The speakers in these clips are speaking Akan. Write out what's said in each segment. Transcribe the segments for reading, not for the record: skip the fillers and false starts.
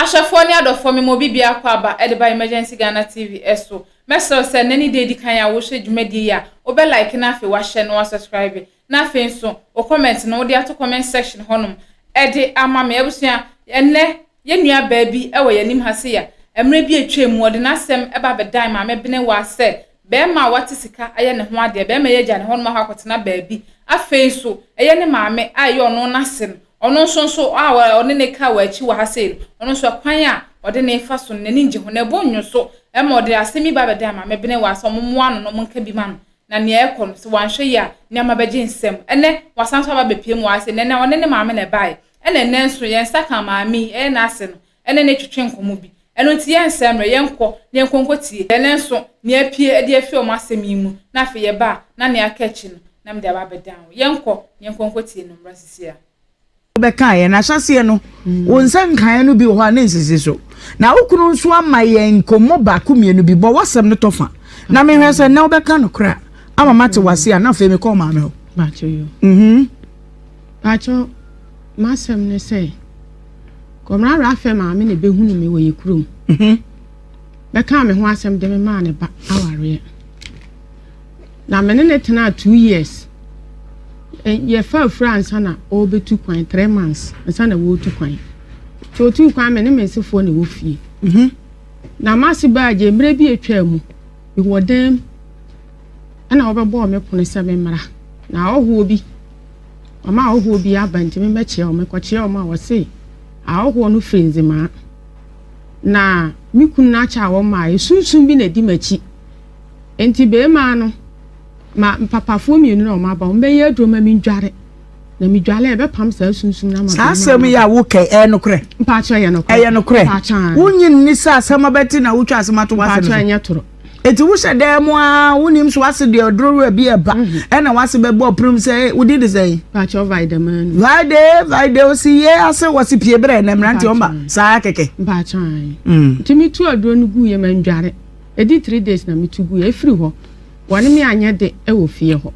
Ashafo ni adofo me mo bibia kwa ba Ediba Emergency Ghana TV eso. Meso se nani de di kan ya wo hwe dwumadi ya. Obe like na afi wa share no wa subscribe. Na afi nso o comment no de ato comment section honom. Ede ama me abusua enne ye nua baabi e wo yanim hase ya. Emre bi atwam ode na sem e ba bedan ma me bene wa se. Be ma wati sika aye ne ho ade be ma ye gya ne honom ha kwotena baabi. Afi nso eye ne maame ayo no na sem. Ono nso one ne ka wa achi wa hase ono nso kwan a ode ne fa so ne nje ho na bonyo so e ma ode asemi ba beda ma mebene wa so mo ano no mo nka bi ma no na ne ekon so wanhwe ya ne ma beje nsem ene wasan so ba bepiem wa ase ne na one ne maame na bai ene ne nso yen saka maami e na ase no ene ne twetwe nkomo bi eno ti yen nsem re yen kɔ ne nkonkotie ene nso ne apie ade afi o masemi mu na afi ye ba na ne akachi no na mde ba beda yen kɔ ne nkonkotie no mra sisia Bekaye na hyase no wonsa nkan no bi ho na nsisi so na okunu nso ama ye nkomo ba kumienu bi bo wasem no tofa na me hwese na obeka no kra ama mate wase a na fe me ko ma me ho ba cho yo masem ne say komra ra fe ma me ne behunu me we yekurum beka me ho asem de me ma ne ba aware na me ne tena 2 years ye fa France na o be 2.3 months nsa na wo 2 kwan so 2 kwan me ne mesefo na wo fie na masi ba je mre bi etwa mu bi wodem ana obebo me pono se me mra na oho bi mama oho bi abanti me meche o me kwache o ma wo se a oho no frenzi ma na mikun na cha wo ma esunsun bi na di machi enti be ma no ma papa fo mi no ma ba mbe ye adroma mi ndware na mi dwale e be pam sa sunsun na ma sa asem ya wo kai e no kre mpa cha ye no kre e ye no kre wonyin ni sa asem abeti na wo twa asem ato wase mpa cha nya toro eti wo hye dem a wonim so wase de odro bi e ba e na wase be bo prum say wo did say mpa cha vitamin vide o si ye ase wase pie bre na mranti o ma sa keke mpa cha ti mi tu adro no gu ye ma ndware edi 3 days na mi tu gu ye free ho wani mi anya de e wo fie ho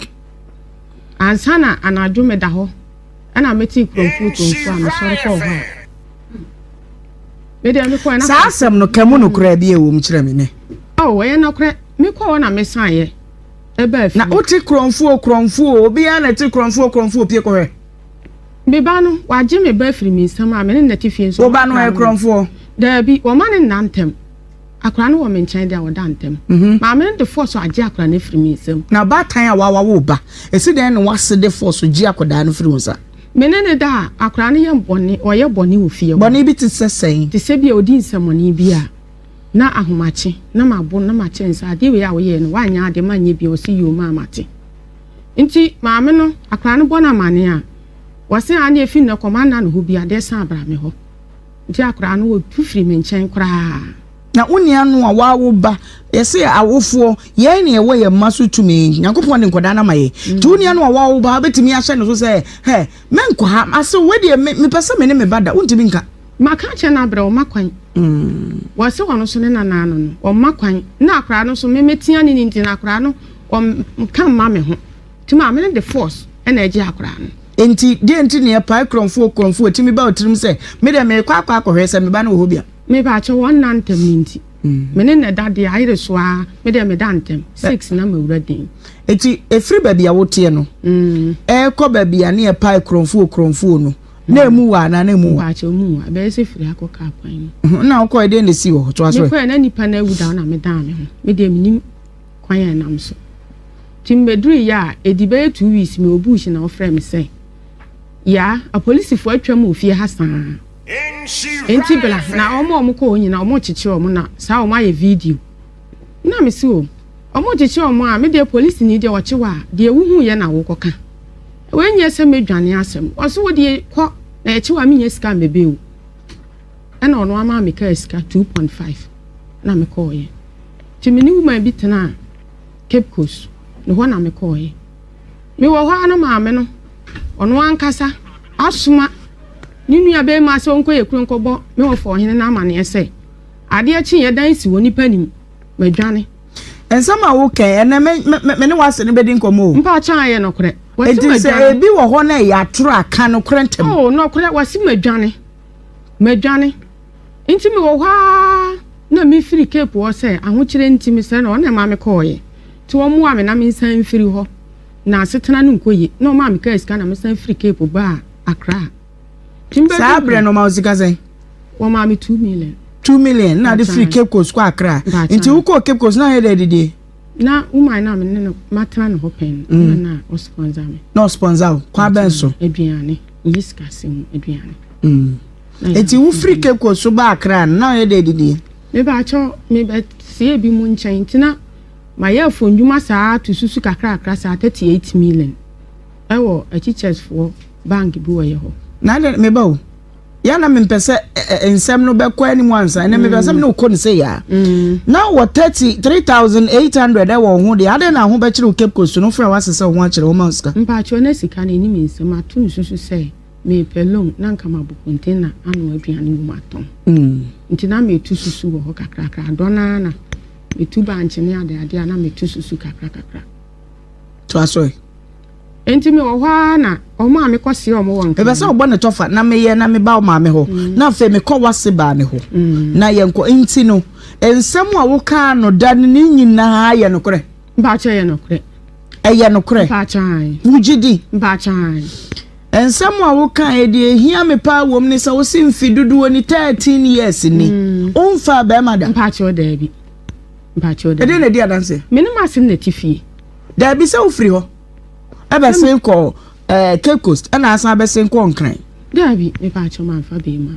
ansana anadwo me da ho ana meti kromfu am sorry ko ho me de me ko na sa asem no kamu no kra bi e wo mkire me ne we no kra me ko na me san ye e ba fi na oti kromfu obi a na ti kromfu pie ko he me ba no waje me ba firi mi nsam a me ne na ti fie so wo ba no e kromfu da bi wo ma ne nantem akra no wo me nchen de woda ntem ma me de force age akra na firi mi nsam na ba tan a wa wo ba esi den no wase de force gi akoda no firi unsa me ne da akra no ye boni o ye boni wo fie boni bi ti sesen ti se bi odi nsamoni bi a na ahomache na mabo na mache nsa de we a wo ye no wanya ade manye bi o si yo ma mache nti ma me no akra no bona mane a wase ane efi na komanda no ho bi ade san abra me ho nti akra no wo tu firi me nchen kra na unia no a wawo ba yesi awofo ye ne ewe ye maso tumi yakopon ne nkoda na maye ti unia no a wawo ba betimi a hye no so se he menko ha ase we de me pese me ne me bada untimi nka maka che na bra o makwan wase wono so ne nana no o makwan na akra no so me metia ne nti na akra no o kan ma me ho ti ma me ne the force e na agi akra no enti de enti ne pa kromfo timi ba otirim se me de me kwa hwese me ba na ho bia me ba che won nantem ninti me ne na dade ayire so a me de me dantem 6 na mawura din eti efri ba bia wote no e ko ba bia ne pa kromfo no na emu wa na emu wa che mu wa be se firi akoka kwan na ko de ne si wo to aso me ko na nipa na awuda na me dan me ho me de minim kwan ya nam so timbeduri ya edibe 2 weeks me obushi na ofre me say ya a police fo atwam ofie hasan enti bela na omo ko onyi na omo chichi omo na sa omo aye video na me si o omo chichi omo a me de police ni de ochiwa de wuhu ye na wo koka we nye se medwane asem oso wo de ko na echiwa me nye sika mebe o na ono ama me ka sika 2.5 na me ko ye ti me ni woman bi tena Cape Coast no ho na me ko ye me wo ho na ma me no ono ankasa asuma ninu abe ma se onko ye kronkobo me wo fo hene na amane ese ade achi ye dan si woni panim medwane ensama wo ke ene me ne wase ne bedi nkomo mpa cha ye no kore wasi medwane ebi wo ho na ya tro aka no krentem oh no kore wasi medwane Inti me wo hwa na me firi Cape wo say ahokyere nti me say na ona ma me koye. Ti wo mu a me na me nsan firi ho. Na asetena no nkoye. Na o ma me ka iska na me san firi Cape ba Accra. Timbe Sa bre no ma osika say. Wo ma me 2 million. 2 million na the free Cape Coast kwa Accra. Nti wo ko Cape Coast na he dede. Na woman na me no matena no hopen na o sponsor me. No sponsor kwa benso. Aduane. Yiska sem aduane. Eti wo free Cape Coast so ba Accra na he dede. Me ba cho me be sie bi mu nchen tina ma ye fondwuma saa to susu kakra saa 38 million. Ewo a teachers for bank bi wo ye ho. Na me ba o. Ya na me mpese ensem no be kwa ni mwansa na me mpese no ko ni say ya. Now what 33,800 e wo ho de ade na ho be kire Cape Coast no fra wasese ho a kire wo manska. Mpa cho na sika na ni mi nsem ato susu say me pelong na nka mabu container anu aduane mu maton. Nti na me tu susu wo kakra dona na me tu banche ne ade na me tu susu kakra. To aso. Enti me wo hwa na o ma me kwose o mo won. E be se obo ne tofa na me ye na me ba o ma me ho. Na fe me ko wase ba ne ho. Na ye nko enti no ensem a wo ka no da ne nyina ye no kore. Mba cha ye no kore. E ye no kore. Mba cha. Wujidi. Mba cha. Ensem a wo ka e de ehia me pa wo ne se wo simfi dudu ni 13 years ni. Onfa ba ma da. Mba cha o da bi. Mba cha o da. E de na di adanse. Me ne ma sim na tifi. Da bi se wo firi ho. Ebe sen ko Cape Coast ana asan be sen ko nkran. Dabi me pa cho man fa be ma.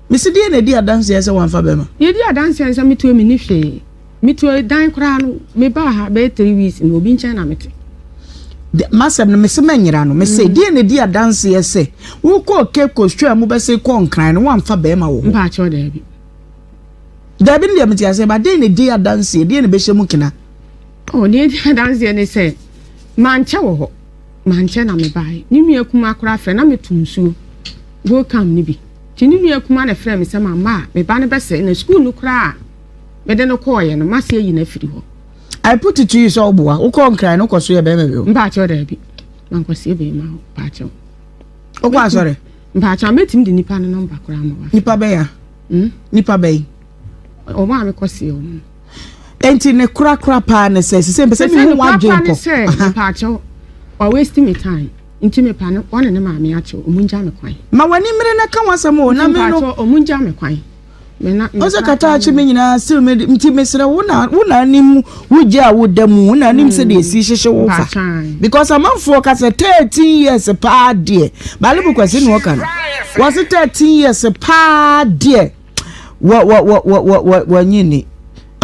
Me se die na di adanse ese wan fa be ma. Ye di adanse ese me to me ni hwe. Me to dan kra no me ba ha be 3 weeks no obi nchen na mete. Masem no me se manyira no me se die na di adanse ese wo ko Cape Coast twa mu be sen ko nkran no wan fa be ma wo. Mpa cho dabi. Dabi ndi ameti ase ba die na di adanse die na be hye mu kina. Oh ni di adanse ne se manche wo ho. Manche na me bai. Ni nua kuma akora frɛ na me tunsuo. Go kam ni bi. Ti ni nua kuma na frɛ me se mama me ba ne be se na school no kra. Me de no koye no mase yi na firi ho. I put it to you so boa. Wo ko nkran no kwaso ye be me bi. Mba cho da bi. Man kwase be ma ba cho. O kwa sore. Mba cho metim di nipa no number kora ma wa. Nipa be ya. Nipa be. O ma me kwase o. Enti ne kura pa ne se pese mi hu wa dwempo. Mpa cho. Or wasting me time. Inti me pa no one ne ma me acho omunja me kwan. Ma wani mire na ka wasam o na me no omunja me kwan. Me na o se kata achi me nyina still me nti mesere wo na anim wo gye a wo damu wo na anim se de esi hyehye wo fa. Because amanfo ka se 13 years pa de. Balibu kwase no ka no. Was 13 years pa de. Wa nyini.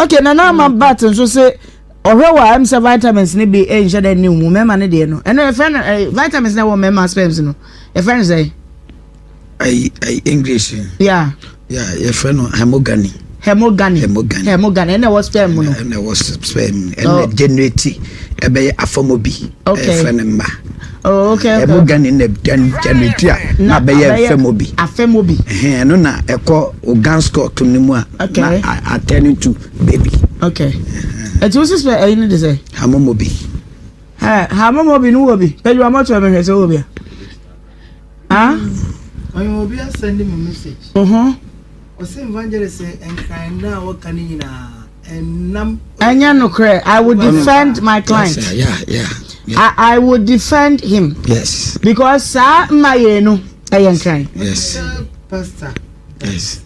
Okay, na ma bat nso se ohwe am se vitamins ne be enje da ni mu mema ne de no. Eno e friend vitamins na wo mema sperms no. E friend say I English. Yeah. Yeah, your friend hemogamy. Hemogamy. And was sperm no. And was sperm and generate e be afomobi. Okay. Friend ma. Oh, okay. Hemogamy ne generate na be afomobi. Afomobi. No na eko organsko to nimu a attending to baby. Okay. Et you say I need to say hamomobi. Hamomobi no obi. Pe you am to me say obi. Ah? I will be sending a message. O say evangelist and kind now what can you and num Anya no cry. I would defend my client. Yes, yeah. I would defend him. Yes. Because sa my no I am crying. Yes. Pastor. Yes.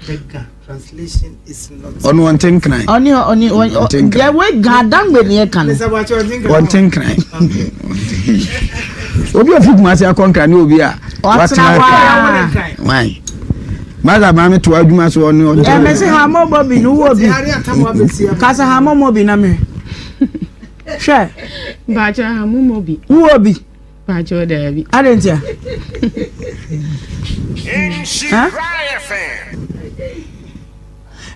Beggar translation is not On one thing crying. Only yeah we gadan we near can. One thing crying. Obi of you must have conquered obi a. What's why? Mother mama to aduma so no. Yeah, me say ha mo bobi no obi. Kasa ha mo mobi na me. Sure. Ba cha ha mo mobi. Who obi? Ba cha da bi. Adentia. Nhyira FM.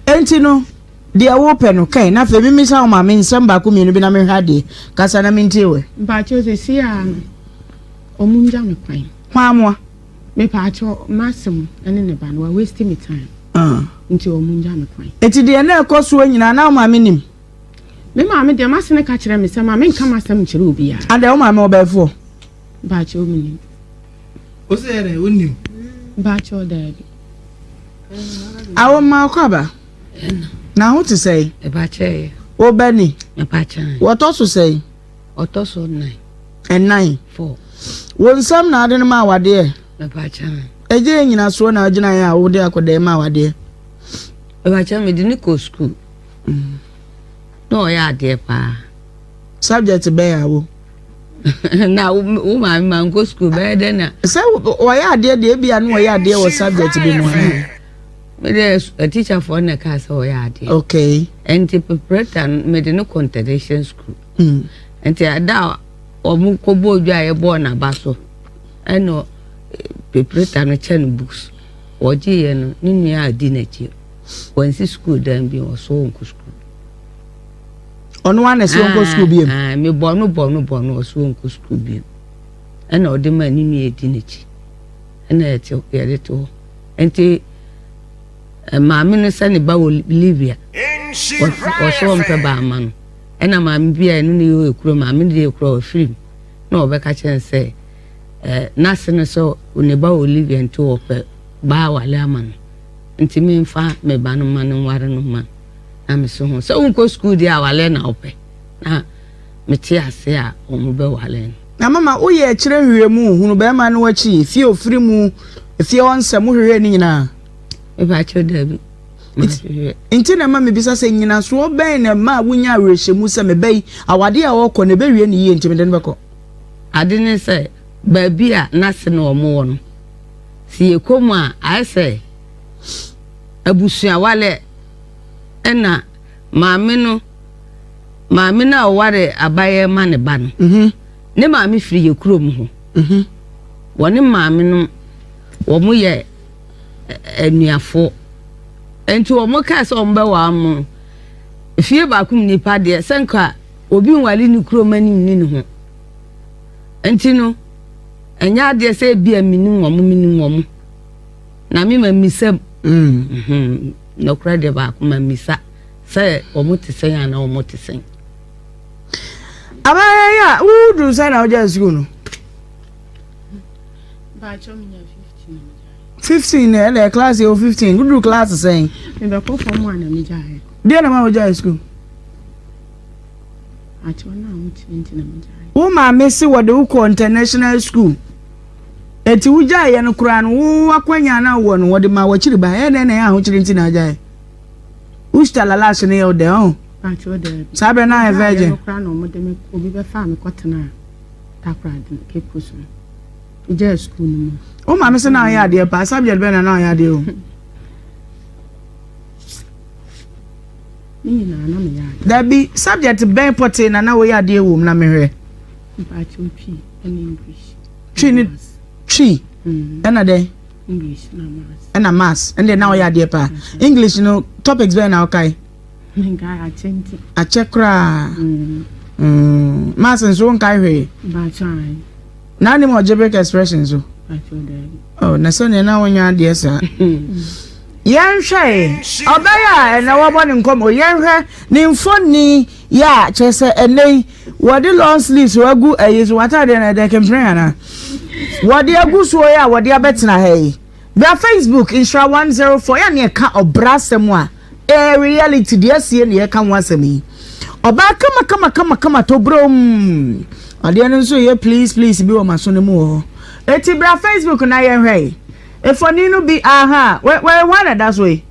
Enti no de open no kai na fe mi sa o ma me nsem ba ko mi no bi na me hwade kasa na me ntiwe. Ba cha se si a omunja me kwan. Hwamoa. Me pa cho masem ene ne ba no waste me time. Nti omunja me kwan. Eti de na ekoso nyina na o ma me nim. Me ma me de masene ka kire me se ma me nka masem kire obi a. Ade o ma me obefo. Ba cha o mi nim. O say re onim. Ba cha o da bi. Awo ma kwaba. Na ho to say? E ba che. O bani. E ba che. What also say? Otoso 9. And 9. 4. Won sam na ade ma wade. E ba che. Eje nyina so na agina ya wo de akoda ma wade. E ba che me di ni ko school. No ya ade pa. Subject be ya wo. Na o ma go school be de na. Say o ya ade de bia no ya ade wo subject bi mo. Me dey a teacher for na ka say o ya ade. Okay. And the preparator me dey no contradiction school. And the ada o mu ko bo dwa ye bo na ba so. Eno preparator no chen books. O ji ye no ni nua adi na chi. When school dan bi o so nko school. Ono wana si onko school bi em. Me bonu o so nko school bi. Ena o de ma ni nua adi na chi. Ena ye te o ye to. Enti maami no sani ba wo Libya. O so mpe ba man. Ena maami bia no ne yo ekuro maami de ekuro film. Na obeka chen say nase no so ne ba wo Libya nto ope ba wale aman. Nti me mfa me ba no man nware no man. Na me so ho so unko school dia wale na ope. Na me ti ase a o mu be wale. Na mama wo ye kire hwere mu hunu be ma no wachi fie ofiri mu fie onsam hwere ni nyina. E ba cho dabi. Inti na mama bisa se nyina so ben na ma wunya rehemu se me bai awade a wo kɔ na be wie ni ye ntimi den bɛkɔ. Ade ne se ba bi a nase na omo wo no. Si ekomu a ase abusua wale ena maame na oware abaye ma ne ba no. Ne maame firi ye kurom ho. Woni maame no wo mu ye enuafo enti wo mo ka se ombe wa mo fie ba kum nipa de senka obi nwale ni kuromani ni ne ho enti no enya de se bia mini nwom na me ma misam no kra de ba kum ma misa se wo mo te sen ana wo mo te sen abaya ya wudu sana oja school no Ba cho me 15 ele class yo 15 good class saying me be ko form 1 na me jae. Dia na ma oja school. Acho na 20 na me jae. Wo ma mesi wo de wo international school. Eti wo jae no kura no wo akwanya na wo no wo de ma wo chiri ba e na ya ho chiri nti na jae. Usta la last ne yo de on. Acho de. Sabe na e virgin. Kura no mo de me obi be fa me kotena. Takra de ke puso. Ije school no. O ma mesi na ya de pa subject be na ya de o. Ni na me ya. That be subject ben pote na wo ya de wo na me hwe. Ba cho P and English. Chi. Ena de English na maths. ena maths and then now ya de pa. English no topics be na okay. Nga achenti. Achekra. Maths nso nkai hwe. Ba try. Na ni mo algebraic expressions o. Ba cho de. Oh, na so na wonya de esa. Yanhwe obaya na wo bone nkomo yanhwe ni mfoni ya chese enei wodi long sleeves wagu ayesu watade na de kempren na wodi aguso ya wodi abetena hey bia Facebook insha 104 ya ne ka obrasem a reality de asie ne ka wasemi oba kama to brom ade no so ye please bi wo maso ne mu eti bra Facebook na yanhwe efoni no bi aha we one that's way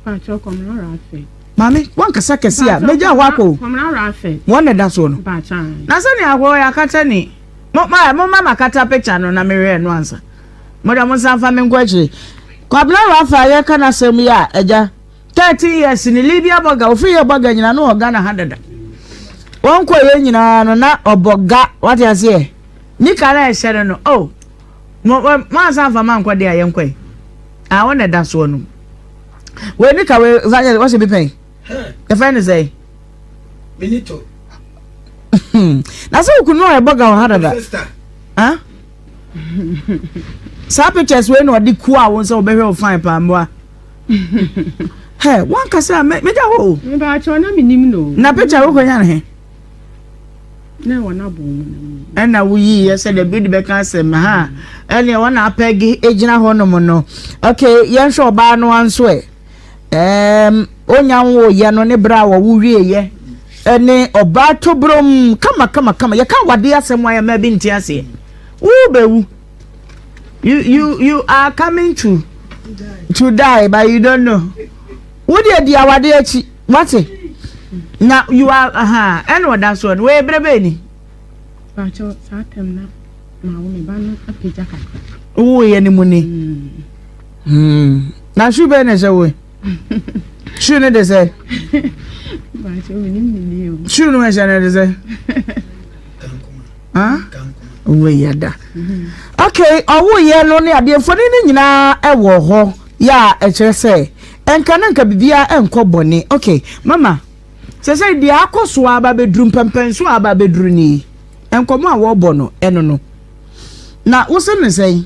Pa cho komna rafe. Mami wan kasa kesi a meja wako Komna rafe. one that's one Ba try. na se ni agwo ya kata ni mo mama kata picture no na mere no ansa mo da mo san fa me ngwachi kwabla rafa ya kana sem ya eja 30 years ni Libya boga ofi ye boga nyina no oga na hadada won ko ye nyina no na oboga what you say ni kara e shere no oh ma san fa man kwade ayen kwai a wona da so no we ni ka we zanya what be pen the friend is say Benito na so ku no e boga o hadada huh sa pictures we no di ku a won so be hwe fine pa mboa hey one kasa me ja ho Me ba cho na minim no. na picture wo kwanya ne na wana bon na wuyi ye said the bid be kan sem ha ene wana apegi ejina ho no mo no okay yen hwe oba no anso onyanwo ye no ne bra wo wuwie ye ene oba to brom kama ye ka wade asem wa ye ma bi nti ase wo bewu you are coming to die but you don't know what dey awade achi what now you are and what that's one we brebe ni ba cho satem na ma wo me ba no apeja ka wo ye ni mu ni na shu be na se we shu ne de se ba cho ni o shu no se na de se we yada okay owo ye no ne ade fo ni nyina e wo ho ya e kire se enka na nka bibia enko bone okay mama say di akoso aba bedrum pempenso aba bedru ni enkomo a wo bo no eno no na wo se ne say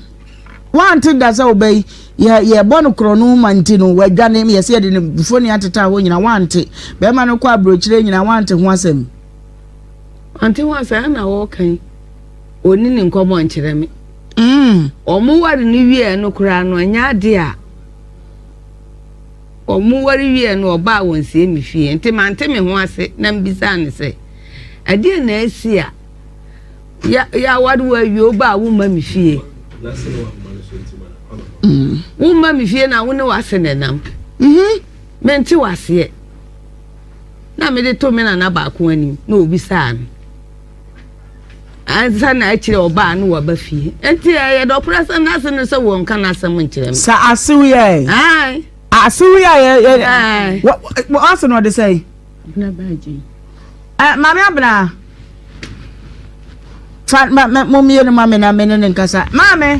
wanti da say obey ye bo no krono manti no wadwane me ye de before ni ateta ho nyina wanti be ma no kwa abrochire nyina wanti ho asem anti ho asem na wo kan oni ni nkomo nkyere me omu wari ni wie no kura no anya de a omu wari wie no oba wonse mi fie enti mante me ho ase na mbisa ne se ade na asi a ya wari wa wie oba wo ma mi fie wo ma mi fie na wo ne wase ne nam menti wase na me de to me na ba ko ani na obisa no ansa na akire oba no wa ba fie enti ya do presa na se no se won kan asem nkire me sa asiwe ai Asuria what no they say na baji mama abna fa momie no mama na mene nkasa mama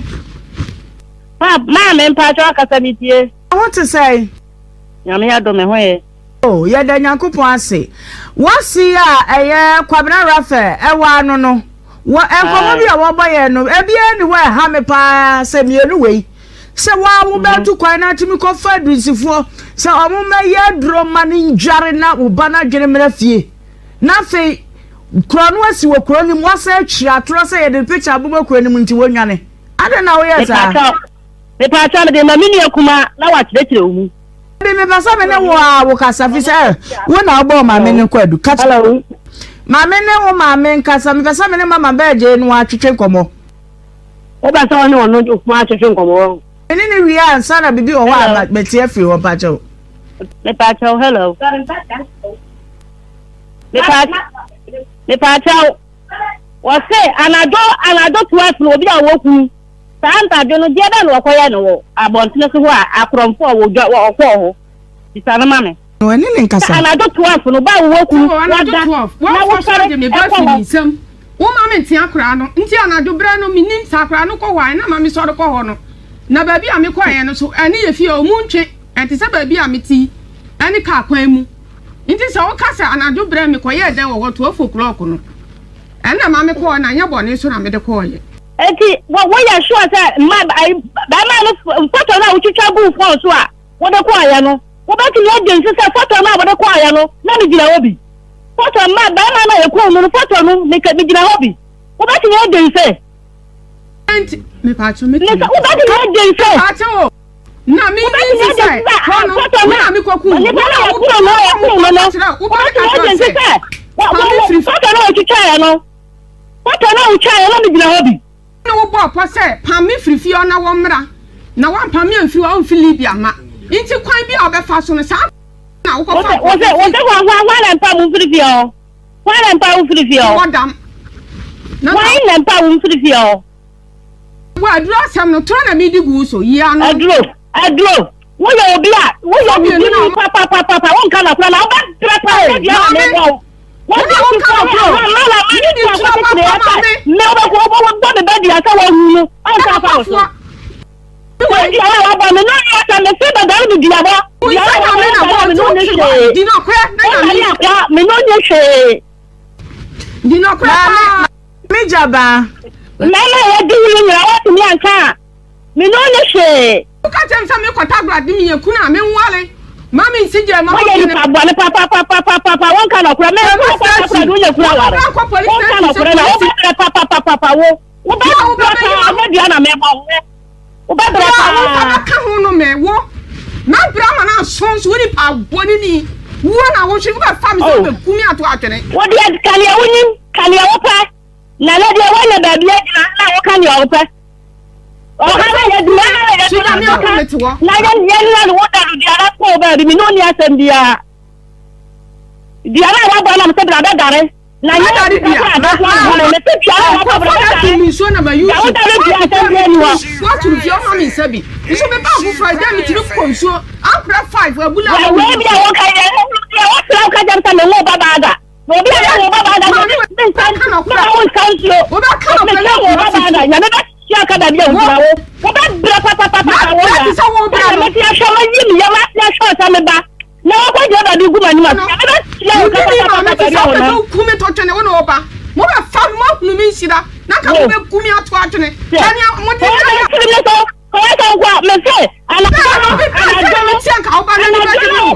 mpa cho akasa mitie I want to say nyame ya do me hoye oh ya da nyankopon ase wasi a eye kwabna rafa ewa no no wo enkomo bia wo boye no ebia ni we ha me pa se mienu wei se wa wo betu kwan na timi ko fa dunsifo se omo meye dro mani njare na uba na dwene mra fie na fe krono asi wo kroni mo asa akira tro se ye de picture aboma kroni mu nti wonwane ade na wo ye sa me pa cha me de mamini akuma na wa kire omu de me pasa me ne wo kasa fi se wo na obo ma me ne kwadu hello ma me ne wo ma me nkasa me pasa me ne mama beje no atwetwe komo o ba sa wo no okuma atwetwe komo ni wi ansa na bibi o wa beti afri wo pa cho me pa cho hello me pa cho wo se anado 12 no obi a wo ku santa de no dia da no koya no wo abontene so ho a akromfo wo okwo ho bisana mame no ni nkasa anado 12 no ba wo ku anado 12 wo fara de me ba fi nsam wo mame ntia akra no nti anado bra no minim sakra no ko hwan na mame so do ko ho no na baby a me kwaye no so ani ye fie o mu ntwe enti se baby a me ti ani ka kwan mu nti se wo kasa anado bra me kwaye den wo 12 o'clock no ana ma me ko na nya bone so na me de ko ye enti wo ya sure say ma ba ma no photo na uchicha bu phone so a wo de ko aya no wo ba ti ye den se photo na wo de ko aya no na me gina obi photo ma ba ma na ye ko no photo no me gina obi wo ba ti ye den se enti me pa cho me wo ba ti ye den se acho na mi ni sai photo na mi ko ku ni ba na wo ko no ya ku no wo ba ti ye den se wo photo na uchicha ya no photo na uchicha ya no me gina obi na wo bo po se pam mi frifi ona wo mra na wan pam mi amfi wo amfi libia ma nti kwan bi a obefa so no sa na wo ko fa wo na mpa mu frifi o wa na mpa mu frifi o wodam wa na mpa mu frifi o wa duro asem no to na mi di gu so yi ano adro wo yo obi ni papa won kana fra na oba trapa o dia na me what do you come from? No, but what the body I saw you. I saw you. When you are about the night, I can say that I will be about. We are do not crack. Me no say. Do not crack. Me jaba. Mama, what do you want to me and car? Me no say. You can't tell me what I got me a kuna me wale. Mami si je ma Why you papa one kind of crime. Papa do you flower? One kind of crime. Papa wo. Wo ba wo Diana me ba wo. Wo ba bra ka ho no me wo. Na bra ma na sons wo ni pa boni ni. Wo na wo hwe ba fam so be kumi ato atwene. Wo dia kan ya wonim, kan ya wo pa. Na na dia wo na ba bia na wo kan ya wo pa. Oh, how you do that? Now, you what the other poor baby, me no near send the other one. I'm saying that. Now, you got it. That's why I'm going to show number you. What to your mommy, Sabi? You should be back for Friday to look for you. I'll grab 5. Well, maybe I won't catch them no baba. No, be a baba. Chaka da dia wo ba bra papa wo ya so wo bra me ti asho ma yimi ya ma ti asho sa me ba na wo ko je da di guma ni ma ya wo ka ku me to twene wo no ba mo ba fa mo nu mi nsida na ka mo be ku mi ato atwene tani mo ti na to ko ya kan kwa me se ala ka mo be ka mo ti ka o ba na ni ba ti mo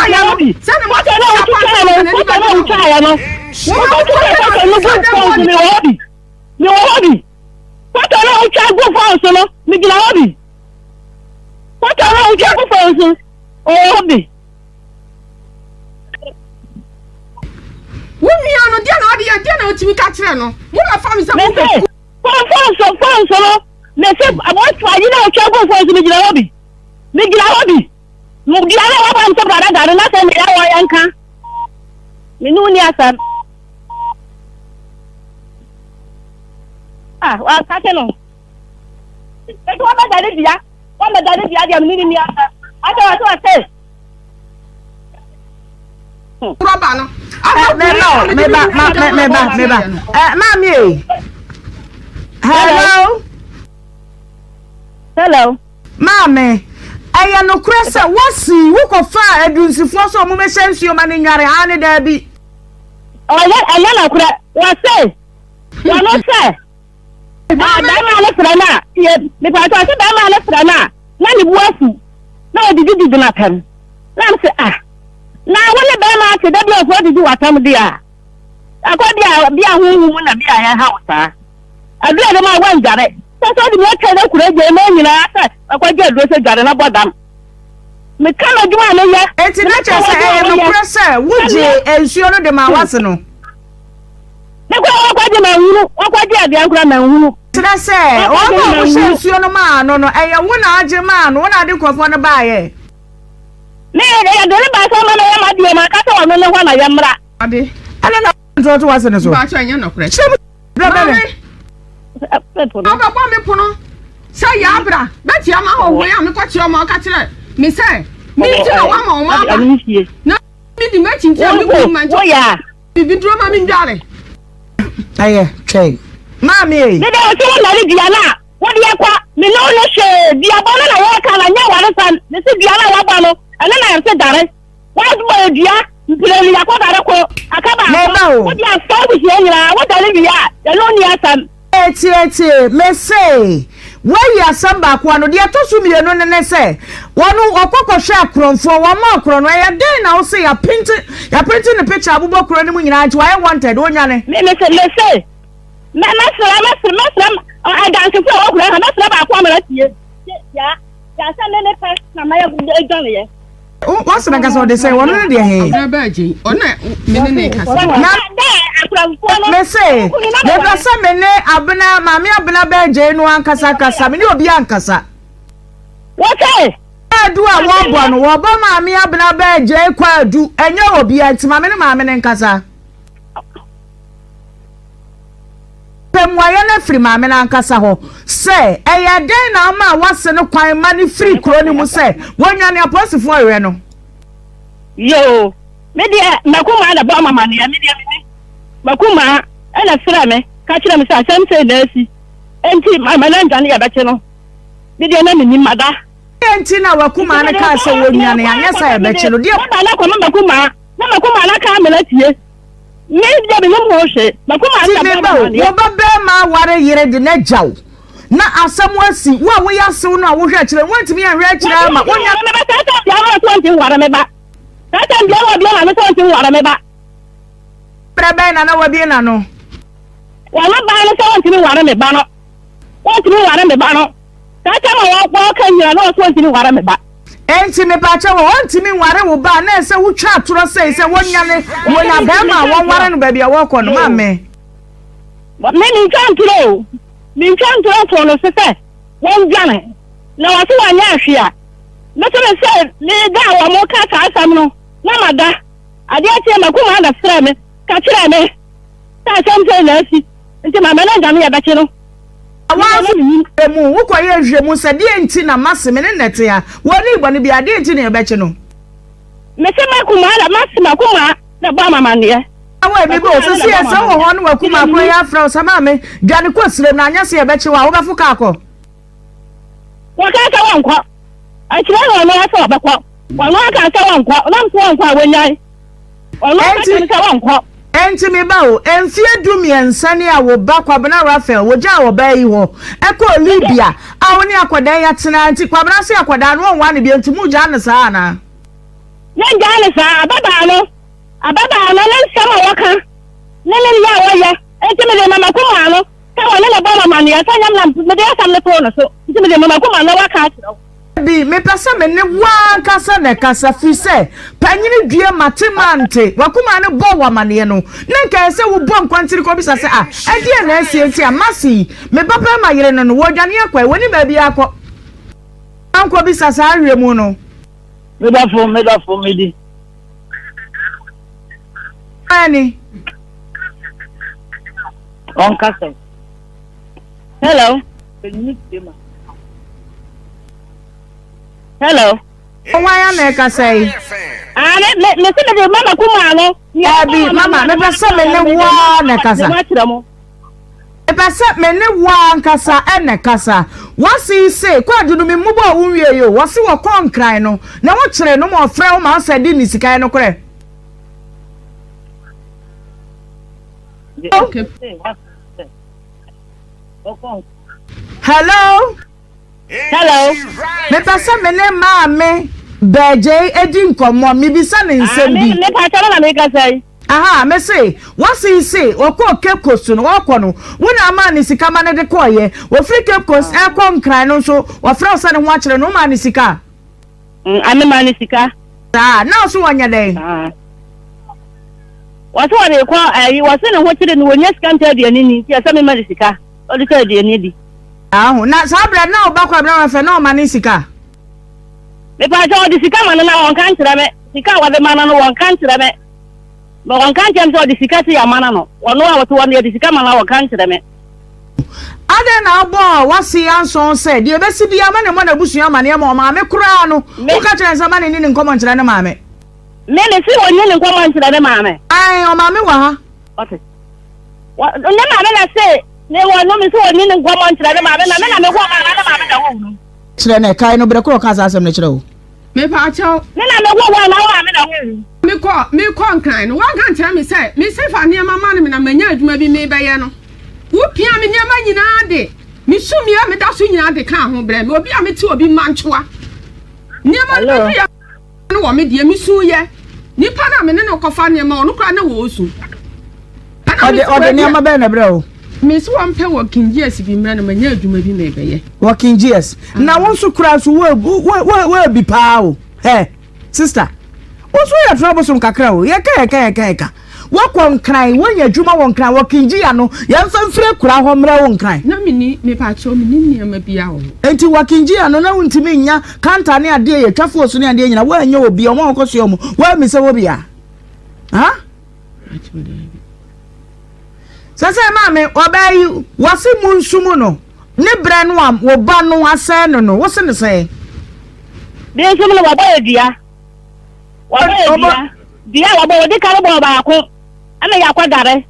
ya no bi se na mo ti na o tu ka no ni ba o tu ya no wo ko ka no go ni hobby what are you trying to go for, sir? Miguel, what are you trying to go for, sir? Oh, hobby. When we are not dinner, to be catching. What are families about? Sir. They said, I want to try, you know, trouble for Miguel Hobby. Miguel Hobby. Miguel, I want to brother, I don't know, I can't. Minunia, sir. Ah, well, I don't know. That's what I did. What I did, I'm needing the answer. I don't know what I say. Robano. Mommy. Hello. Mommy. I no cressa. What's see? Who can fire? Do you force a woman sense your man in your hand, Debbie? Oh, I don't know. What say? What not say? Ah, dama frana. Ye, me pa to say dama frana. Na ni buafu. Na odi na kan. Na say na wole dama say da bia for di watam dia. Akodi bia huhu na bia ya hausa. Adu da ma wan jare. So di mo tele kure je me nyina say akodi adu say jare na bodam. Me kan aduma na ya. Enti na che say no kure say wuje ensuo no de ma wase no. Akwaje na hunu, akwaje abia nkura na hunu. Tira say, o ba wo hyensuo no ma no no, eye wo na age ma no, wo na de kofo no ba ye. Me ya do le ba so ma na ya ma die ma ka to no ne ho na ya mra. Ade. Ala na to wase no so. Ba cha nya no kure. Aba ba me pono. Say ya abra, beti ama ho wo ya me kwa chi o ma ka kire. Me say, me ti na wa ma o ma ba. Na me di ma chi ti o me ma. Wo ya. Bibi dro ma me ndare. Aye, try. Mommy. Me dey so na di ana. Wo di akwa, me no no she di abona na wo ka na nya ware san. Me se di ana wa ba no. Ana na yam se dare. Wo do dia, mpile ni akwa dare ko. Akaba. Wo di afa bu she nyira, wo dare bi ya. Ya no ni asan. Eti, me say. Where you some back one, dear Tosu me no ne say. One okoko share kronfo, one more kron. I day now say you're printing the picture of Bubo Kronum in I wanted, one yane. Me say. I dance for I'm not about 1 minute. Yeah, send any pass. My Johnny. What's the name of they say? One of the hay. Me say, never some mene abena, mammy abena beje, no ankasa, some new biancasa. What say? I do a one, Wabama, me abena beje, qua do, and you will be at mamma and casa. Wayana free mamma and casaho. Say, a day now, ma was no quite money free crony say, when you're a person for Reno. Yo, media, Makuma and a bomber money, media. Makuma, and a frame, catch them, some say, Nancy, and my man, Johnny Abatino. Media name in mother. Tina Wakuma and a castle, yes, I bet you, dear Makuma, Namakuma, I can't maybe there be no more shit. Makuma, what a year the net jow. Now, as someone see, what we are soon, I will get you. Want to be a rich now, 20 ntimi ware me ba na ta mbia wa bia na me so ntimi ware me ba brebe na wa bia na no wa na ba no so ntimi ware me ba no wa ntimi ware me ba no ta ta ma wa kan nyira no so ntimi ware me ba enti me pa cha wo ntimi ware wo ba na se wo twa atoro se wonya ne wonya ba ma won ware no ba bia wo kɔ no ma me ni chantro to no se won jane na wa se wa nya ahwea me se ni da wa mo ka ta asam no na mada ade atie makuma da sra me ka kire me ta samte na si nti ma me na jame ya bɛkye no awa mu wo kɔ ye hwemu se de enti na maseme ne nete ya wo ni igbo ne bia de enti na bɛkye no me se makuma da makuma na ba mama ne awa mi bo so se se wo ho no wakuma kro ya fra o sama me dwane ko sire na anya se ye bɛkye wa wo bɛfo ka akɔ wa ka ta wankɔ a kire no no asa obɛkɔ wa no ka ta wankɔ na mso wankɔ a wonyai wa no ka ta wankɔ enti me ba o enfie dumiensa ne a wo ba kwabena Rafael wo ja wo ba yi ho ekɔ Libya a wo ne akoda ya tena anti kwabena se akoda no won wa ne bi enti mu ja ne saa na ne ja ne saa ababa no ne sama waka ne ya wo ya enti me de mama kuma no ka wo ne ba mama ne ya tanyam na me de asam ne to no so enti me de mama kuma no waka atiro bi me pesa me ne wa kasa ne kasa fi se panyini due matemante wakuma ne bo wa mane no ne nka se wo bo nkwantiri ko bisa se ade na asienti amasi me papa ma yere no wo dwane akwa woni ba bi akọ anko bisa sa ahwe mu no me da fo me di ani on kasa hello hello why na ka say me se de mama kuma no ya bi mama me pesa me ne wa na kasa me pesa me ne wa nkasa ene kasa wasi se kwa dunu me mubo a wonwie yo wasi wo konkran no na wo kire no mo frɛ wo ma sa di ni sikai no kore okay hello me pesa me ne ma me beje edi nkomo mi bisa ne nsem bi me pa cha na me ka sai aha me say wasi se okọ Cape Coast no okọ no wona ma ne sika ma ne de kọ ye wo free Cape Coast e kọ nkran no so wo fra wo sa ne ho akere no ma ne sika ame ma ne sika na so wonya den waso ne kwa waso ne ho kire no wonya sika nta de ani ya sa me ma ne sika o de ta de ani di aho na sabra na obakwa bra wa fe na o ma ne sika me pa cha o de sika ma na won kan kire me sika wa de ma na no won kan kire me ma won kan kire so de sika ti ya ma na no wono a wato won de sika ma na won kan kire me ade na obo wasi anson se de be si bia ma ne mo na busua ma ne ma me kura no wo ka kire nsa ma ne ni nkomo nkire ne ma me me ne si won ni nkomo nkire ne ma me ai o ma me wa ha okay wa ne ma me na se ne wo no me so won ni nkomo nkire ne ma me na me na me wo ma na ma me da wo no kire ne kai no bre ko ka asem ne kire wo me pa chaw me na me wo na wo me da wo me ko nkran no wa kan tell me say fa ne mama ne me na manya adwuma bi me beye no wo pia me ne ma nyina de me sumia me da so nyina de kan ho bre me obi a me ti obi manchoa ne ma no ya no wo me de me su ye ni pa na me ne no kofa ne ma ono kra na wo su ode ne ma be na bre o me so am pe working years bi mra na manya adwuma bi me beye working years na won so kra so we bi pa o sister o so ya trouble so kakra o ye ka wo kon kran wonya adwuma won kran working year no ya mfamfire kura ho mra won kran na me pa cho me ni ma bia o enti working year no na wuntimi nya kanta ne ade ye twafo so ne ade nyina wo anya obi o mo koso mo wo mi se wo bia ha sase mame obayi wasi munsumu no ne bre no am wo ba no ase no wo se ne se de nsumu no waba edia dia waba wodi kare bo ba ko ana ya kwadare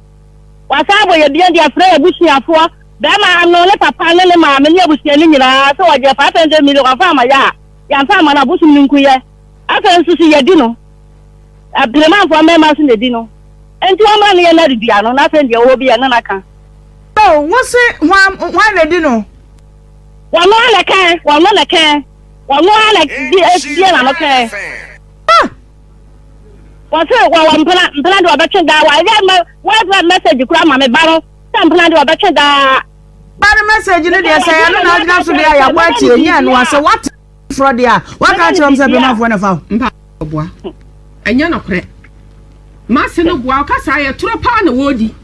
wasa bo ye bia dia fra abusuafo da ma no le papa ne ma me ne abusia ni nyina so waje 500 million afa ma ya fa ma na busum ni nkuye aka nsusu ye di no abirema fo me ma so ne di no enti o ma ne ye na dia no na fe dia wo bia na naka oh wo se wa le di no wa no le kan wa no le dia na no kan What's it? Well, I'm planning to bet you that. Why that message? Grandma, my battle. I'm planning to bet you that. But the message in there say, I don't know how to be a watching. Yeah, no, so what? For the what can't you say enough when I found? And you're not correct. Master no Walker, I threw upon the woody.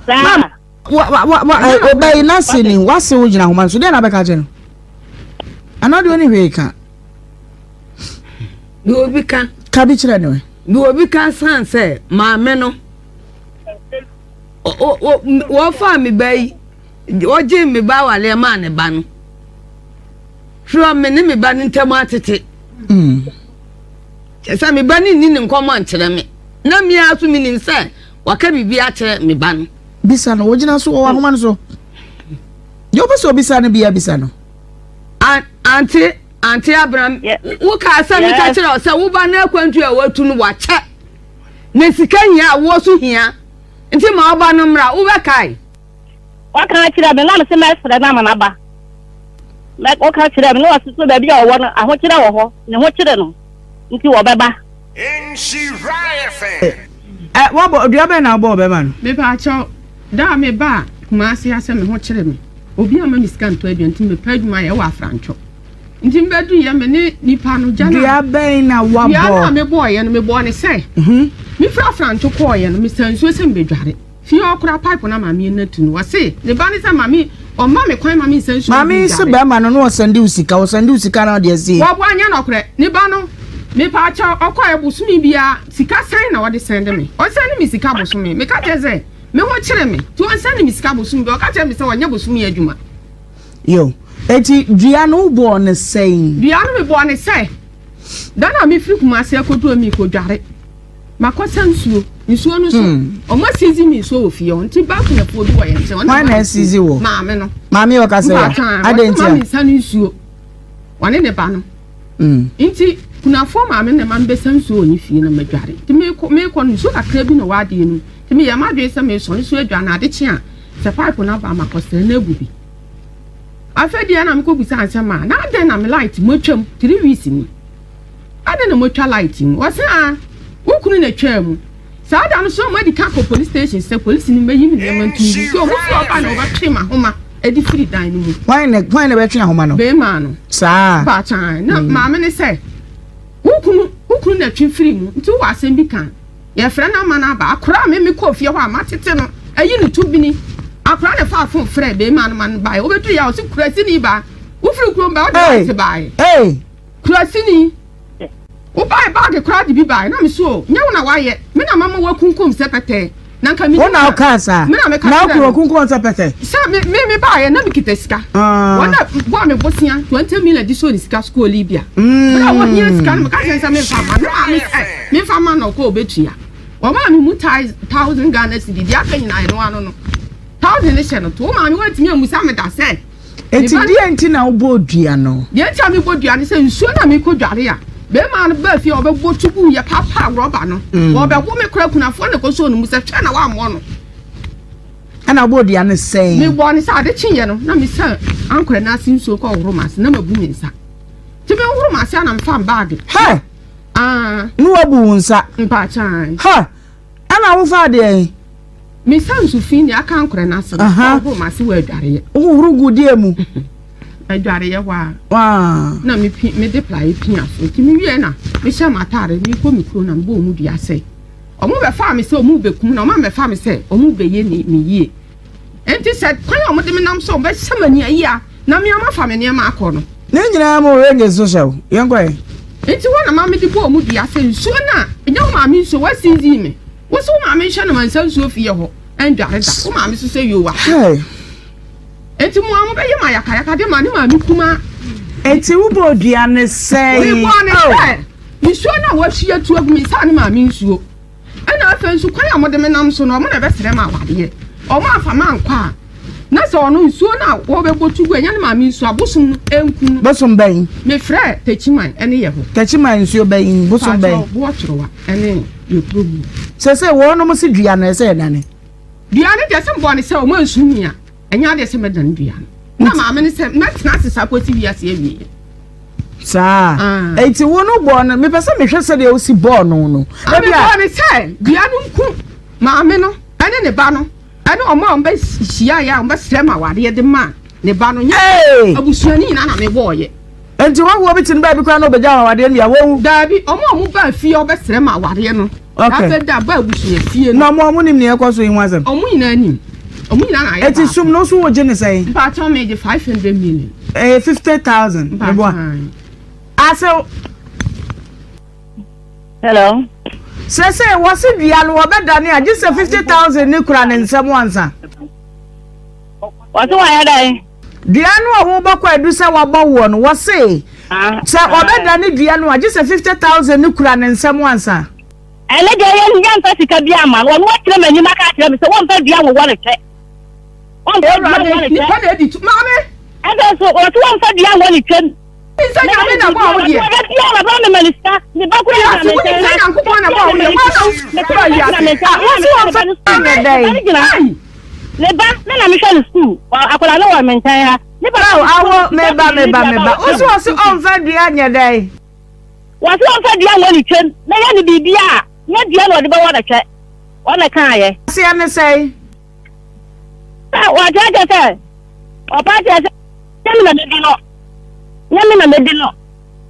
What obey nothing? What's the original woman? So then I back again. I'm not doing any can. You will become Cabbage anyway. You will become son, say, my men. What for me, bay? What Jimmy Bower, le man, ban. Sure, me name me banning tomatity. Yes, I'm banning in command to me. No me out to me, say, what can be at me ban? Bisano, original so or woman so. You also Bisano be a Bisano. Auntie Abraham, who can send me catch us? So, who by now country or to watch it. Nessican was here until my banumra over Kai. What can I tell them? I'm a semester for the Namanaba. Like, what can I tell them? No, sister, baby, I want you know, and what you know. Into a baba. Nhyira FM. What about the other now, Bob, man? Maybe I shall. Da me ba, Kumasi has me what me. Obi ama miskan to ebi nti me padu ma ye wa francho. Nti mbedu ye me ni panu jana. Dia ben na wa bo. Ya me boy ye no me bo ne say. Me fra francho ko ye no me sansuo se mbedware. Fi okura pipe na ma me na tu no. Wa say, ne ba ne say ma me o ma me kwan ma me sansuo. Ma me se ba ma no no sende usika na de see. Wa bo anya no kure. Ne ba no me pa cha okwa ebusumi bia sika sai na wo de sende me. O sende me sika bosumi. Me ka teze me ho kire me to ansane mi sika bosum be o ka kire me se wonya bosum ye adwuma yo eti dua no bo ne sein dua no me bo ne sei da na me firi kuma se akodo mi ko dware makosa nsuo no so o ma sizi mi so ofie o nti ba kuna podu wo ye nse ona na sizi wo maame no maame wo ka se adentia maame sanu nsuo wane ne ba no nti kuna fo maame ne ma mbesa nsuo ni fie na madware nti me ko nsuo kakra bi na wade no me ya ma dwe se me so nso adwa na ade chia se pipe na ba makosa na egubi afedi na me ko bisa ansema na ade na me light mo twam 3 weeks ni ade na mo twa light ni wo se ukunu na twam sa ada no so mo di ka ko police station se police ni meyi mi na mantu so mo fi oba na oba twema homa edi free dan ni mu why na be twema homa no be ma no sa ba chan na ma me ne se ukunu na twi free mu nti wa asem bi kan ye frɛ na ma na ba akora me ko fie hɔ amatete no ayi ne tubini akora ne fa fon frɛ be ma no man ba wo betu ya o si kurasi ni ba wo firi kuro ba o de te ba kurasi ni wo ba de kura de bi ba na me so nya wo na wa ye me na mama wa kunkum sepete na nka mi na o ka sa na kuro kunkum sepete sa me ba ye na me kitesika wona bo me bosia 20 million di so ni sika school libya na wo hia sika no ka sensa me fa ma na me fa ma no ko obetua o ma mi mu 1000 Ghana cedi dia kan na no ano no 1000 ne she no to ma mi watimi amusa me da se enti dia enti na obo dua no dia enti ami bo dua ne se nsuo na mi ko dware ya be ma no ba fi obebo tubu ya papa roba no wo be wo me kura kunafo ne ko so no musa twa na wa mo no ana obo dua ne sei me bo ne sa de chinye no na mi sa ankora na asinsuo ko woro ma se na mabu mi nsa ti me woro ma se na mfa bag ha no abu nsa mpa chan ha ana wo fa de me sansu fini aka ankora na se woro ma se wa adware ye wo rugu die mu adware ye wa na me deploy pia so ti me wie na me sha matare mi ko mikro na mbo mu dua se omu be fa me se omu be kum na omu me fa me se omu be ye ni me yie enti se kwan omu de me nam so be samani ayi a na me ama fa me ne ma akono ne nyina mo rege social yenkwa enti wona ma me di bo omu dua se nsuo na enya ma me nsuo wa sizi me wo so ma me hye na man sansuo fie ho endware da wo ma me so se yo wa enti mo amu be ye ma yakaya de ma ne ma mi kuma enti wo bo dua ne sei wo bo ne sei nsuo na wa hye tu agumi sa ne ma mi nsuo ana afa nsu kwan amode me nam so no mo na be sere ma wade o ma afa ma nkwa na so no nsuo na wo be botu gu enya ne ma mi nsuo abosun enku bosun ben me frɛ techiman ene ye ho techiman nsuo ben bosun ben wo chrowa ene yo probu se wo no mo se dua na se na ne dua ne de se mbo ne se o ma nsu nia enya de se me dan dua na ma me ne se na tena sesa kwoti bia se awie Sa. Enti wo no born me pese me hwese de o si born no. E bia me say bia no nku maame no ene ne ba no. Ene o ma mba hia ya mba srema wade de ma ne ba no nya. Abusuani na me boye. Enti wo bi tin ba bi kwa no beja wade ne ya wo. Da bi o ma ba fie o be srema wade no. Afa da ba abusuani fie no. No mo nim ne ekoso yin wasem. O mu nyina nim. O mu nyina na ya. Eti sum no so wo je ne say. Ba to me 500 million. 50,000. Aso. Hello. Say what's it bia no obeda ne just 50,000 ni kura ne nsem wansa. What do I dai? Bia no wo bokwa edu se wabo wo no wo say. Say obeda ne bia no just 50,000 ni kura ne nsem wansa. Ele de ye nyan fa sika bia ma wo no kire manyi maka kire me se wo mfa bia wo wo ne che. Wo mfa bia wo ne che. Ni pa de tu mama. So what one said the young one can say I'm na go here. I ba me malista. Ni ba ku ya me say I'm ku na ba me. Le ba na me shall school. Akola no wa mentan ha. Ni ba awo me ba. O so on fa dua nya dai. What one said the young one can. Na ya ni bibia. Na dia no de ba wa da che. O na kan ye. Se ya me say. Wa ja say. O pa ja say. Nyame na medino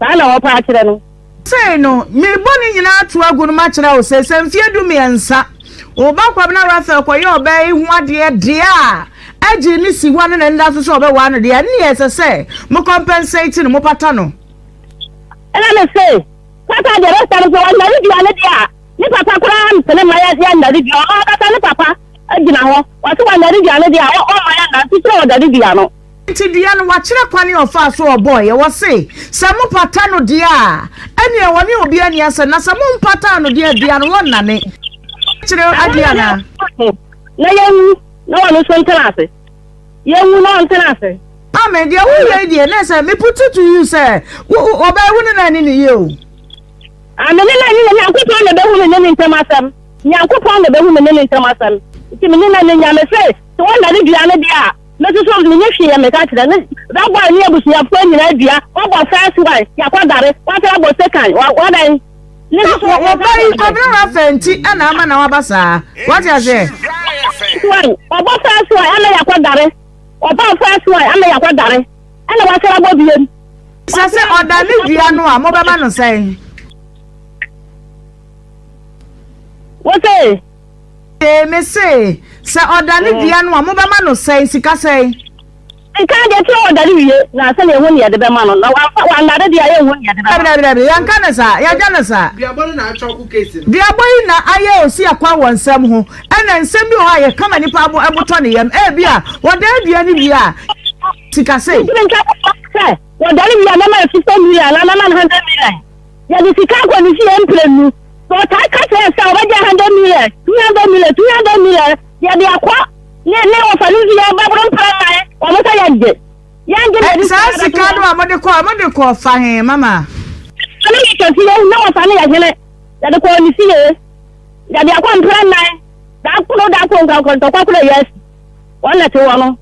sa na wo pa kire no say no me boni nyina to agu no ma kire o se samfie du miensa o ba kwa na rafa ko ye oba hu ade de a agi ni si wan na nda so oba wa no de ni ese se mo compensate no mo pata no ela me say papa de resta no wa na ri ane de a ni papa kura am tele ma ya na ri o ka ta ni papa agi na ho wa so wa na ri ane de a o ma ya na ti tro da ri no ti dia no wa kire kwani ofa so oboy ye wo se mo pata no dia ene e woni obi ani ase na se mo pata no dia no won na ne kire adia na yewu no wa no so ntanase yewu no ntanase amen dia wo ye dia na se me put it to you say oba hu na ni ye o amene na ni Nyankopon na be hu me ne ntamasam Nyankopon na be hu me ne ntamasam ti me na ne nyame se to won na dia no dia na so so ni hwe ya me ka kire da boy ni abusu ya fo nyina dua o bo first wife ya kwadare wa tara bo second wa dan ni so o bai ko bi ra fenti ana ama na wa basa what you say o bo first wife ana ya kwadare o ba first wife ana ya kwadare ana wa tara bo biem se odani dua no a mo ba ma no sai what say me say se odani dua no a mo ba ma no sai sika sai nka de tro odani wie na se le hu ne de be ma no na wa na de dia ye hu ne de be ya nka na sa ya ja na sa bia boy na acho ku case bia boy na aye osi akwa wonsam ho ana nsem bi ho aye kama nipa aboto ne yam e bia woda dua ni bia sika sai odani bia na ma 50 million na 100 million ya di sika ko ni si emplenu so ta ka se sa wa 100 million 200 million ya di akwa ne o fa ni ya ba bron pra na o mo ta ya nge sa sika no amode ko fa he mama ani ke ti na o fa ni ya gele ya de ko ni si ya di akwa pra na da ko to kwa kula yes wala ti wono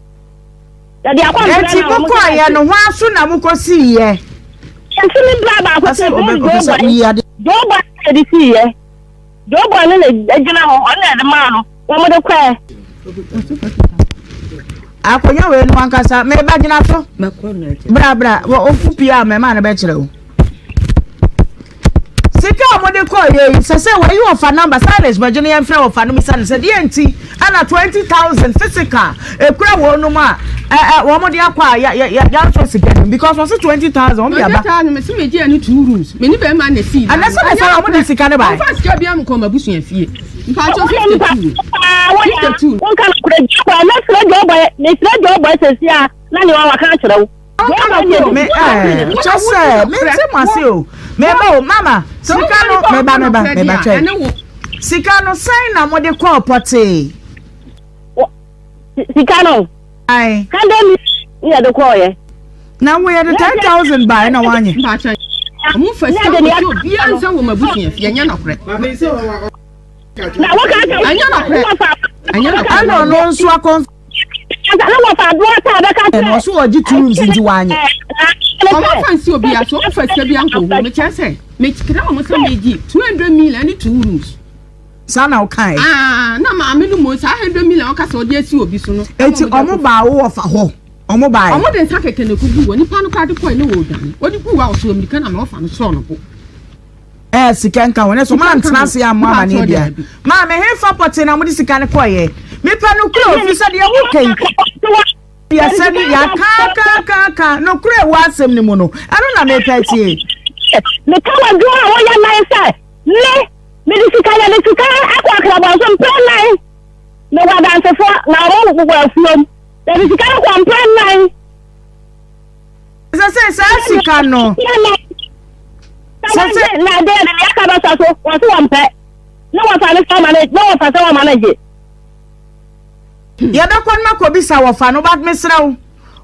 ya di akwa pra na ti ko ya no ho aso na mo ko si ye yanti mi bra ba ko se do ba di si ye do ba ne ejina ho ona de ma no wo mo de kwa akonya we no ankasa me ba gina so bra ofu pia me ma na be kire o sika mo de ko ye se we you offer number silence ba gina yemfre offer no mi sa se de enti ana 20,000 physical e kura wo no ma wo mo de akwa ya so sika because was 20,000 on bia ba me se me je ni 2 rooms me ni be ma na fee ana se na mo de sika ne ba fa sika bia mo ko ma busu ya fie nka cho 52 won kan kura jwa na sra jo boy se sia na ni wa kan kire wo me just me se mase o me ba o mama sika no me ba try sika no sign na mo de call potty sika no ai kan de ya de call ye na we the 10,000 by na wanye ba try mo fa sika no bia nsa wo mabusu ya fie nya na kure na wo ka anya na kure ano no nso akon asa na wa fa do ata da ka no so oji 2 rooms nti wanye o ma fancy obi aso o fa sika bi anko ho me chese me kira mo so meji 200 million ni 2 rooms sana o kai na ma me no mo sa 100 million o ka so de asi obi so no enti omo ba wo fa ho omo ba omo de nsa keke ne kugu woni pa no ka de ko ne wo dan wodi ku wa so mi kana me o fa no so no po sika nka wona so man transe ya mama ne dia ma me he fa pote na mo di sika ne koye me pa no kuro fi se de wo ken ya se ni ya ka no kuro wa asem ni mo no anu na me pa tie me ka wa do a wo ya nine sai le me di sika ya le sika akwa kra ba so plan nine me wa dan se fo na ro wo wa fuom de di sika akwa plan nine se sika no Sase na de ya ka ba so wa so wa mpe no wa fa le fa manage no wa fa so wa manage ya da kon makobi sa wo fa no bad mesrawo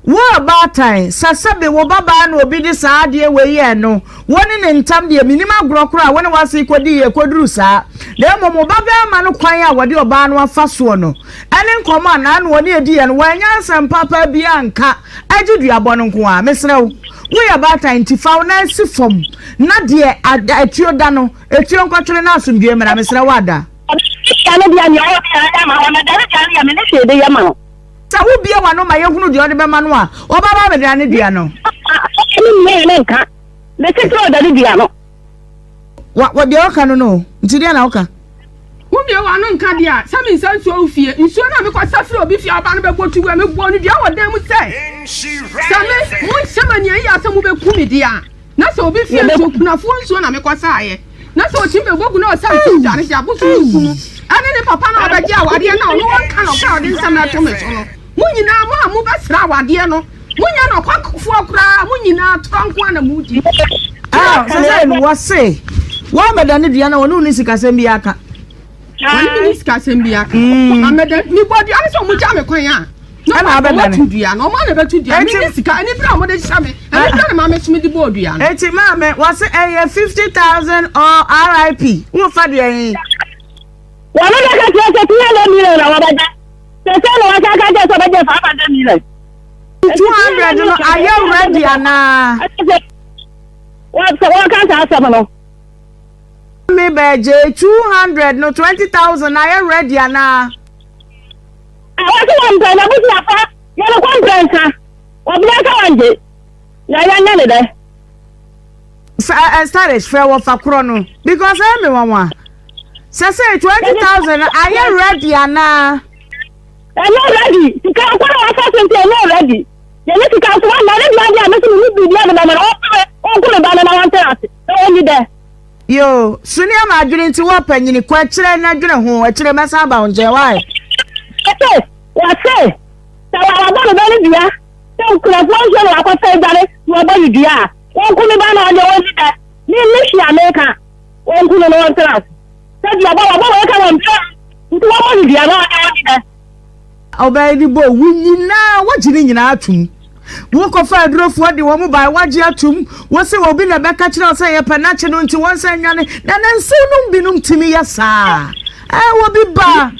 wo about time sasabe wo baba na obi di sa ade we ye no woni ne ntam de minima grokro a woni wase kodi ye koduru sa de mo baba ma no kwan a wode oba no afa so no ene nkoma na no woni edi ye no wanya nsam papa bi anka agidu abo no nko a mesrawo we about time ti fa na si fom na de atuo da no etuo nkotwere na asomdue mera mesrawo ada ya dia ni o ya ma na da ya me ne se de ya ma sa wo bia wa no ma yehunu de ode be ma no a obaba be de ne dua no ni me nka me se tro da de dua no wa de oka no nti de na oka wo bia wa no nka dia sa me nsa nsuo ofie nsuo na me kwasa firi obi fie aba no be botu we me bo no dua wo dan mu se sa me mo semani ayi asem be ku me dia na so obi fie nsuo kunafo nsuo na me kwasa aye na so chimbe bogu na o sa tu dare sia bo su ku no ane ne papa na obaji awade na no won ka no ka ode nsam na to me so no munyina mo amu basra awade no munya no kwakofo akura munyina tronko na muji sase no wase wa medane dua na wonu ni sikasem bi aka woni ni sikasem bi aka ameda mi bodi ane so muja me kwan a na abedane dua no ma na betu dua mi ni sika ani bra mo de chame ani bra ma me chimi di bo dua no eti ma me wase 50,000 or RIP wo fa dua yin wa no da ka se ti ya le million na wa baja se no wa ka je so baje 500 million 200 no are you ready ana wa ka sa sa no me beje 200 no 20,000 are you ready ana wa so wa mpa na busi afa ya no kwa mpa wa bia ka wanje ya ne de started fair wa fa kro no because me wanwa say 20,000 are you ready ana I'm not ready. You can't go on something I'm not ready. You need to come to one man and I'm going to be the other man. Oh, good about the mountain. Only there. Yo, Sunia Madrid to open in the question and I don't know what you're mess about. Why? What say? So I'm going to be there. So, could have one show like I said that you are going to be there. One could have on your own that. Me, America. One could have one class. Said you are going to come on. You want to be there. Obey bo wunyina wagire nyina atum wo kofa adrofo de wo mobile wagye atum wo se obi na beka kire se ye panache no nti won se nwane na nanse no binum timi ya saa wo bi ba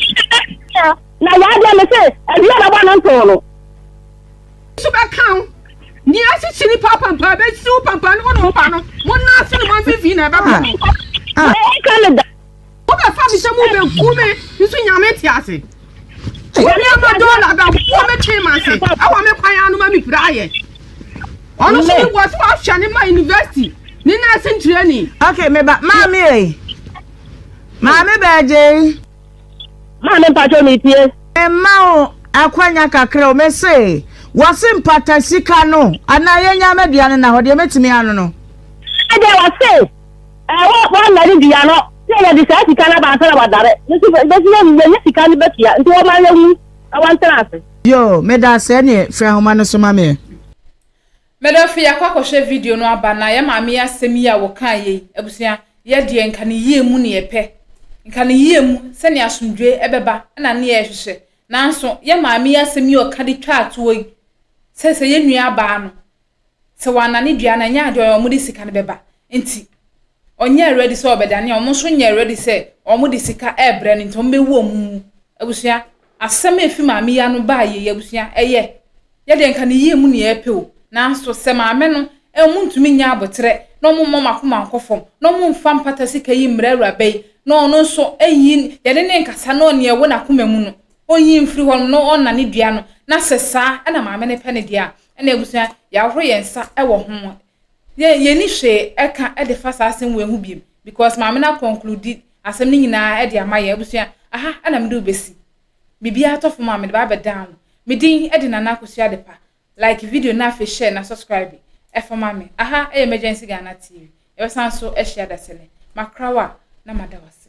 na ya de me se e na ba no nto no so be kan ni asichiri papa be su papa no ba no mo na se no man fi na ba ba Canada wo be fa mi se mo be ku me nso nyame ti ase woni amadona ga wo me chema se awa me kwan anu ma mi praye onu so mi was wa hwane ma university ni na training okay me ba mami beje mami pacho mi tie e ma o akwanya kakra o me se wase mpata sika no ana yenya meduane na hode metimi anu no ade wase wa na di dia no ya di sa sika na ba sa ba dare nti be si ya sika ni betia nti wo ma ya wu awantrase yo me da se ne fra homa no so ma me Medofi yakwa video no aba na ya maame asemi ya wo kan ye abusia ye de nka ne yie mu ne ye pe nka ne yie mu se ne asomdwe ebeba na ne ye hwehwe nanso ya maame asemi o ka di twa ato yi se ye nua aba no se wana ne dua na nya ade o mu di sika ne beba nti onye ready so obedane o mo so nye ready se o mo di sika ebre ni ntom be wo mu abusia asɛm efi maame ya no ba ye yabusua eye ye de nka ne yie mu ne epew na so sɛ maame no ntumi nya abotre no mo makoma nkofom no mo mfa mpata sika yi mra awuraba yi no no so eyi ye de ne nkasa no ne ewo na koma mu no onyi mfiri hɔ no onna ne dua no na sesa na maame ne pɛ ne dia na abusua ya horo yensa ewo ho ye ni hwe eka de fa asɛm we hu biem because maame na conclude asɛm ni nyina de amaye abusua aha ana mde obesi bibia to fo maame de ba down me din de nana akosua de pa like video na fe share na subscribe FM maame aha emergency Ghana TV e san so e share da sene makrawa na madawas